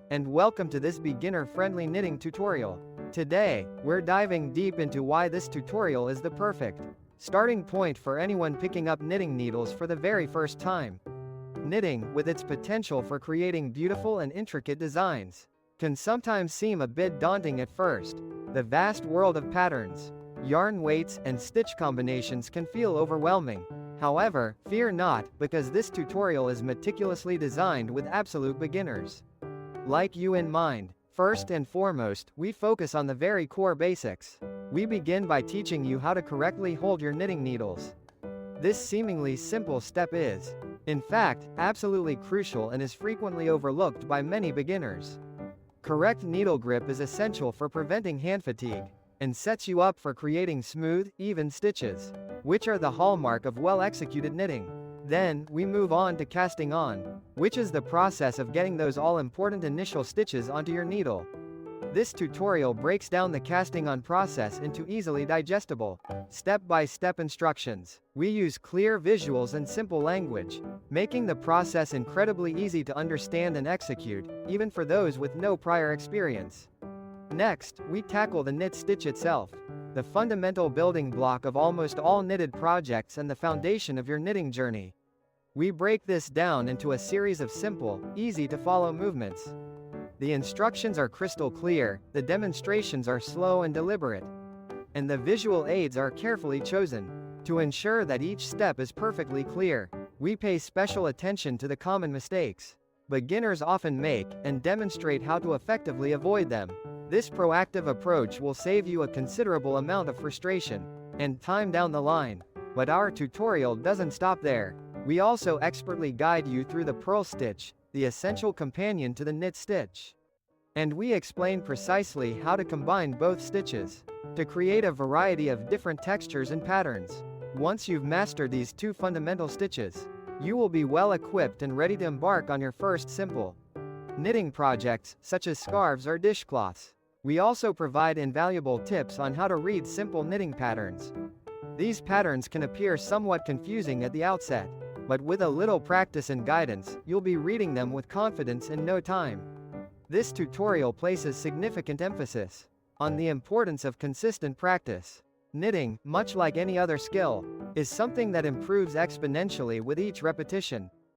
And welcome to this beginner-friendly knitting tutorial. Today, we're diving deep into why this tutorial is the perfect starting point for anyone picking up knitting needles for the very first time. Knitting, with its potential for creating beautiful and intricate designs, can sometimes seem a bit daunting at first. The vast world of patterns, yarn weights, and stitch combinations can feel overwhelming. However, fear not, because this tutorial is meticulously designed with absolute beginners like you in mind. First and foremost, we focus on the very core basics. We begin by teaching you how to correctly hold your knitting needles. This seemingly simple step is, in fact, absolutely crucial and is frequently overlooked by many beginners. Correct needle grip is essential for preventing hand fatigue, and sets you up for creating smooth, even stitches, which are the hallmark of well-executed knitting. Then, we move on to casting on, which is the process of getting those all-important initial stitches onto your needle. This tutorial breaks down the casting on process into easily digestible, step-by-step instructions. We use clear visuals and simple language, making the process incredibly easy to understand and execute, even for those with no prior experience. Next, we tackle the knit stitch itself, the fundamental building block of almost all knitted projects and the foundation of your knitting journey. We break this down into a series of simple, easy-to-follow movements. The instructions are crystal clear, the demonstrations are slow and deliberate, and the visual aids are carefully chosen. To ensure that each step is perfectly clear, we pay special attention to the common mistakes beginners often make, and demonstrate how to effectively avoid them. This proactive approach will save you a considerable amount of frustration and time down the line. But our tutorial doesn't stop there. We also expertly guide you through the purl stitch, the essential companion to the knit stitch. And we explain precisely how to combine both stitches to create a variety of different textures and patterns. Once you've mastered these two fundamental stitches, you will be well equipped and ready to embark on your first simple knitting projects, such as scarves or dishcloths. We also provide invaluable tips on how to read simple knitting patterns. These patterns can appear somewhat confusing at the outset, but with a little practice and guidance, you'll be reading them with confidence in no time. This tutorial places significant emphasis on the importance of consistent practice. Knitting, much like any other skill, is something that improves exponentially with each repetition.